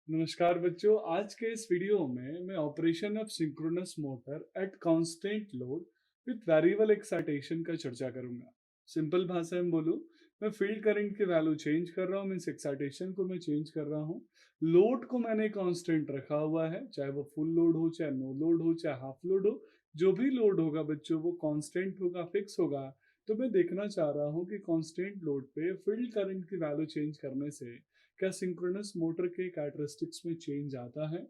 नमस्कार बच्चों, आज के इस वीडियो में मैं operation of synchronous motor at constant load with variable excitation का चर्चा करूंगा। सिंपल भाषा में बोलूं, मैं फील्ड करंट की वैल्यू चेंज कर रहा हूं, मीन्स एक्साइटेशन को मैं चेंज कर रहा हूं। लोड को मैंने कांस्टेंट रखा हुआ है, चाहे वो फुल लोड हो, चाहे नो लोड हो, चाहे हाफ लोड हो। जो भी लोड होगा बच्चों वो कांस्टेंट होगा, फिक्स होगा। तो मैं देखना चाह रहा हूँ कि कांस्टेंट लोड पे फील्ड करंट की वैल्यू चेंज करने से क्या सिंक्रोनस मोटर के कैरेक्टरिस्टिक्स में चेंज आता है।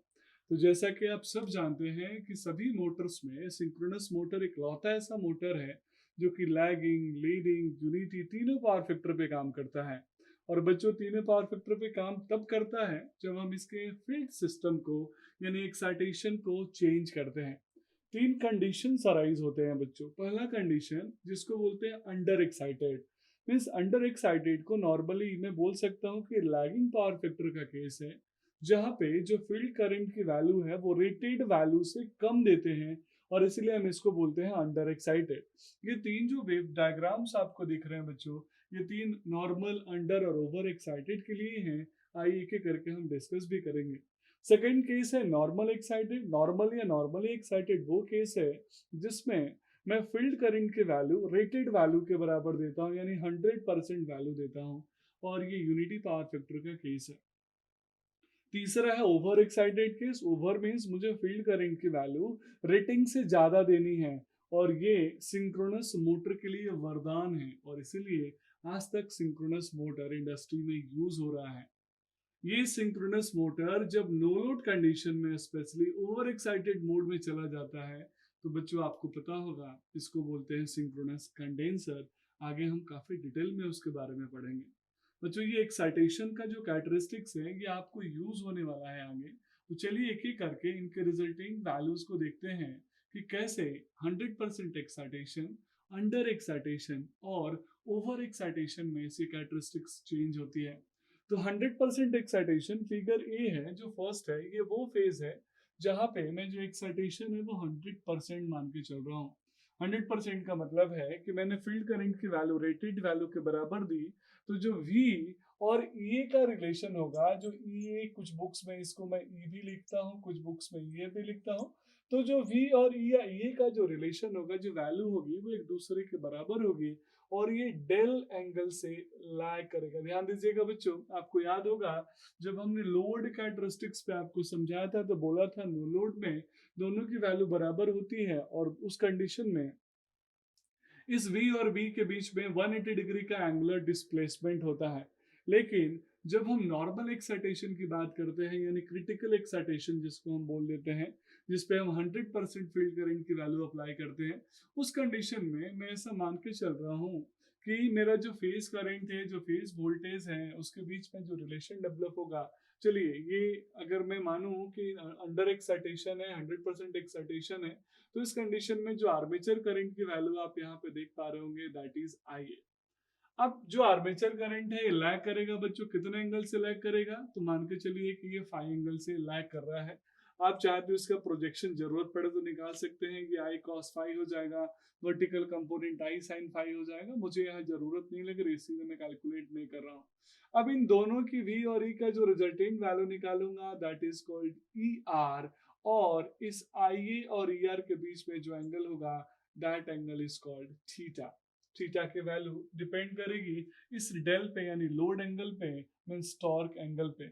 तो जैसा कि आप सब जानते हैं कि सभी मोटर्स में सिंक्रोनस मोटर इकलौता ऐसा मोटर है जो कि लैगिंग, लीडिंग, यूनिटी तीनों पावर फैक्टर पे काम करता है। और बच्चों, तीनों पावर फैक्टर पे काम तब करता है जब हम इसके फील्ड सिस्टम को यानी एक्साइटेशन को चेंज करते हैं। तीन कंडीशन अराइज होते हैं बच्चों। पहला कंडीशन जिसको बोलते हैं under excited, means under excited को नॉर्मली मैं बोल सकता हूँ कि लैगिंग पावर फैक्टर का केस है, जहाँ पे जो फील्ड करंट की वैल्यू है वो रेटेड वैल्यू से कम देते हैं, और इसीलिए हम इसको बोलते हैं अंडर एक्साइटेड। ये तीन जो वेव डायग्राम्स आपको दिख रहे हैं बच्चों, ये तीन नॉर्मल, अंडर और ओवर एक्साइटेड के लिए हैं। आइए एक एक करके हम डिस्कस भी करेंगे। सेकेंड केस है नॉर्मल एक्साइटेड। नॉर्मल या नॉर्मली एक्साइटेड वो केस है जिसमें मैं फील्ड करंट की वैल्यू रेटेड वैल्यू के बराबर देता हूँ, यानी 100% वैल्यू देता हूँ, और ये यूनिटी पावर फैक्टर का केस है। तीसरा है over excited case. Over means मुझे फील्ड करंट की वैल्यू रेटिंग से ज्यादा देनी है, और ये सिंक्रोनस मोटर के लिए वरदान है, और इसीलिए आज तक सिंक्रोनस मोटर इंडस्ट्री में यूज हो रहा है। ये सिंक्रोनस मोटर जब नो लोड कंडीशन में, स्पेशली ओवर एक्साइटेड मोड में चला जाता है, तो बच्चों आपको पता होगा इसको बोलते हैं सिंक्रोनस कंडेंसर। आगे हम काफी डिटेल में उसके बारे में पढ़ेंगे। बच्चों, ये एक्साइटेशन का जो कैरेक्टरिस्टिक्स है ये आपको यूज होने वाला है आगे। तो चलिए एक एक करके इनके रिजल्टिंग वैल्यूज को देखते हैं कि कैसे 100% एक्साइटेशन, अंडर एक्साइटेशन और ओवर एक्साइटेशन में से कैरेक्टरिस्टिक्स चेंज होती है। तो 100% एक्साइटेशन फिगर ए है जो फर्स्ट है, ये वो फेज है जहां पे मैं जो एक्साइटेशन है वो 100% मान के चल रहा हूँ। 100% का मतलब है कि मैंने फील्ड करंट की वैल्यू रेटेड वैल्यू के बराबर दी। तो जो V और E का रिलेशन होगा, जो E कुछ बुक्स में इसको मैं E भी लिखता हूँ, कुछ बुक्स में E भी लिखता हूँ। तो जो V और E या E का जो रिलेशन होगा, जो वैल्यू होगी वो एक दूसरे के बराबर होगी, और ये डेल एंगल से लैग करेगा। ध्यान दीजिएगा बच्चों, आपको याद होगा जब हमने लोड कैरेक्टरिस्टिक्स पे आपको समझाया था तो बोला था नो लोड में दोनों की वैल्यू बराबर होती है, और उस कंडीशन में इस V और B के बीच में 180 डिग्री का एंगुलर डिस्प्लेसमेंट होता है। लेकिन जब हम नॉर्मल एक्साइटेशन की बात करते हैं, यानी क्रिटिकल एक्साइटेशन जिसको हम बोल देते हैं, जिसपे हम 100% फील्ड करंट की वैल्यू अप्लाई करते हैं, उस कंडीशन में मैं ऐसा मान के चल रहा हूँ कि मेरा जो फेज करंट है, जो फेज वोल्टेज है, उसके बीच में जो रिलेशन डेवलप होगा। चलिए, ये अगर मैं मानूं कि अंडर एक्साइटेशन है, 100% एक्साइटेशन है, तो इस कंडीशन में जो आर्मेचर करंट की वैल्यू आप यहाँ पे देख पा रहे होंगे, दैट इज आई ए। अब जो आर्मेचर करंट है ये लैग करेगा बच्चों, कितने एंगल से लैग करेगा, तो मान के चलिए कि ये 5 एंगल से लैग कर रहा है। आप चाहे तो इसका प्रोजेक्शन जरूरत पड़े तो निकाल सकते हैं कि आई कॉस 5 हो जाएगा, वर्टिकल कंपोनेंट आई साइन 5 हो जाएगा। मुझे यहाँ जरूरत नहीं लग रही, इसीलिए मैं कैलकुलेट नहीं कर रहा हूँ। अब इन दोनों की वी और ई का जो रिजल्टेंट वैल्यू निकालूंगा, that is called E R. और इस आई ए और ई आर के बीच में जो एंगल होगा, that angle is called theta. Theta की वैल्यू डिपेंड करेगी इस डेल पे, यानी लोड एंगल पे, मींस टॉर्क एंगल पे।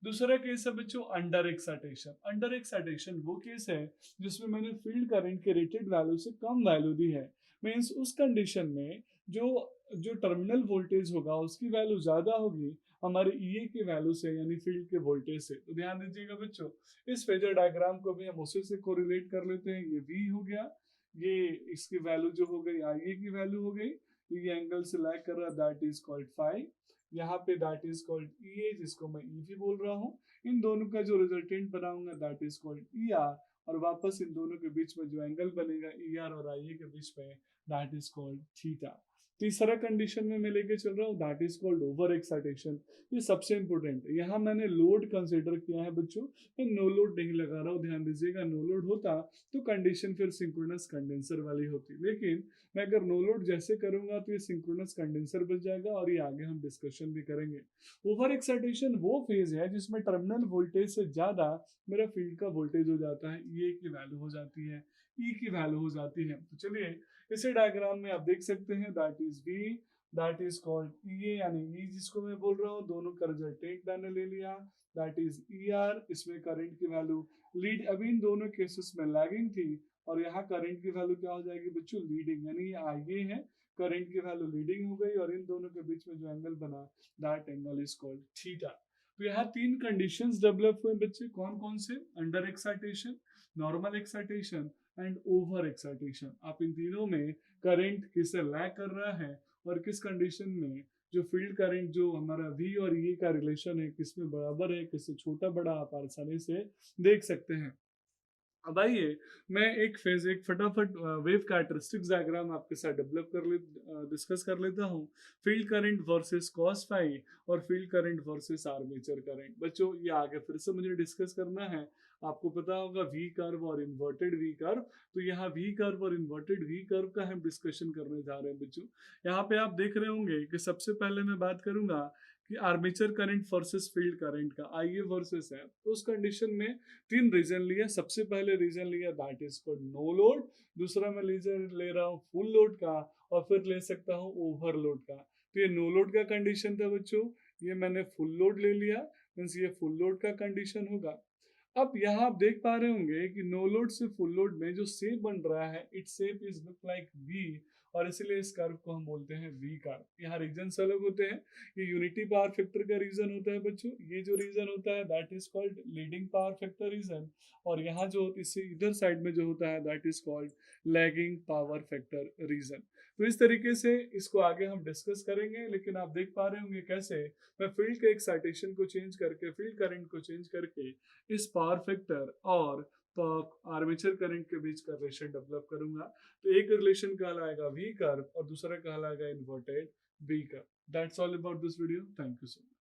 दूसरा केस है बच्चों अंडर एक्साइटेशन। अंडर एक्साइटेशन वो केस है जिसमें मैंने फील्ड करंट के रेटेड वैल्यू से कम वैल्यू दी है। मींस उस कंडीशन में जो जो टर्मिनल वोल्टेज होगा उसकी वैल्यू ज्यादा होगी हमारे ईए की वैल्यू से, यानी फील्ड के वोल्टेज से। तो ध्यान दीजिएगा बच्चों, इस फेजर डायग्राम को भी हम उसी से कोरिलेट कर लेते हैं। ये वी हो गया, ये इसकी वैल्यू जो हो गई आई ए की वैल्यू हो गई, ये एंगल से लैग कर रहा, दैट इज कॉल्ड फाई। यहाँ पे that is called E A, जिसको मैं ई भी बोल रहा हूँ। इन दोनों का जो रिजल्टेंट बनाऊंगा, that is called E R. और वापस इन दोनों के बीच में जो एंगल बनेगा ई आर और आई ए के बीच में, दैट इज कॉल्ड थीटा। तीसरा कंडीशन में मैं लेके चल रहा हूँ, that is called over excitation. ये सबसे इंपॉर्टेंट है। यहाँ मैंने लोड कंसिडर किया है बच्चों, मैं नो लोड नहीं लगा रहा हूँ, ध्यान दीजिएगा। नो लोड होता तो कंडीशन फिर सिंक्रोनस कंडेंसर वाली होती, लेकिन मैं अगर नो लोड जैसे करूंगा तो ये सिंक्रोनस कंडेंसर बच जाएगा, और ये आगे हम डिस्कशन भी करेंगे। ओवर एक्साइटेशन वो फेज है जिसमें टर्मिनल वोल्टेज से ज्यादा मेरा फील्ड का वोल्टेज हो जाता है, ए की वैल्यू हो जाती है, ई की वैल्यू हो जाती है। तो चलिए इसे डायग्राम में आप देख सकते हैं, that is V, that is called E, यानी ई जिसको मैं बोल रहा हूँ, दोनों का रिजल्टेंट मैंने ले लिया, दैट इज ई आर। इसमें करंट की वैल्यू लीड, अभी इन दोनों केसेस में लैगिंग थी, और यहाँ करंट की वैल्यू क्या हो जाएगी बच्चों, लीडिंग, यानी ये आगे है, करंट की वैल्यू लीडिंग हो गई, और इन दोनों के बीच में जो एंगल बना, that angle is called theta. तो यहाँ तीन कंडीशंस डेवलप हुए बच्चे, कौन कौन से, under excitation, normal excitation and over excitation. आप इन तीनों में करंट किससे लैग कर रहा है, और किस कंडीशन में जो फील्ड करंट जो हमारा वी और ई का रिलेशन है, किसमें बराबर है, किससे छोटा बड़ा, आप आसानी से देख सकते हैं। अब आइए मैं एक फेज, एक फटाफट वेव कैरेक्टरिस्टिक्स डायग्राम आपके साथ डेवलप कर ले, डिस्कस कर लेता हूँ। Field current versus cos phi, और field current versus armature current. बच्चों ये आगे फिर से मुझे डिस्कस करना है। आपको पता होगा वी कर्व और इन्वर्टेड वी कर्व, तो यहाँ वी कर्व और इन्वर्टेड वी कर्व का हम डिस्कशन करने जा रहे हैं बच्चों। यहाँ पे आप देख रहे होंगे कि सबसे पहले मैं बात करूंगा कि armature current versus field current का, आइए वर्सेस है, तो उस कंडीशन में तीन रीजन लिए। सबसे पहले रीजन लिया that is called no load, दूसरा मैं रीजन ले रहा हूँ फुल लोड का, और फिर ले सकता हूँ ओवरलोड का। तो ये नो लोड का कंडीशन था बच्चों, ये मैंने फुल लोड ले लिया, मींस ये फुल लोड का कंडीशन होगा। अब यहाँ आप देख पा रहे होंगे कि नो लोड से फुल लोड में जो शेप बन रहा है, it shape is look like V, और इसलिए इस कर्व को हम बोलते हैं वी कर्व। यहाँ रीजन अलग होते हैं, ये यूनिटी पावर फैक्टर का रीजन होता है बच्चों, ये जो रीजन होता है that is called leading power factor region, और यहाँ जो इससे इधर साइड में जो होता है that is called lagging power factor region. तो इस तरीके से इसको आगे हम डिस्कस करेंगे, लेकिन आप देख पा रहे होंगे कैसे मैं फील्ड के एक्साइटेशन को चेंज करके, फील्ड करंट को चेंज करके इस पावर फैक्टर और आर्मेचर करंट के बीच का रिलेशन डेवलप करूंगा। तो एक रिलेशन कहलाएगा वी कर्व और दूसरा कहलाएगा inverted we curve. That's all about this video, thank you so much.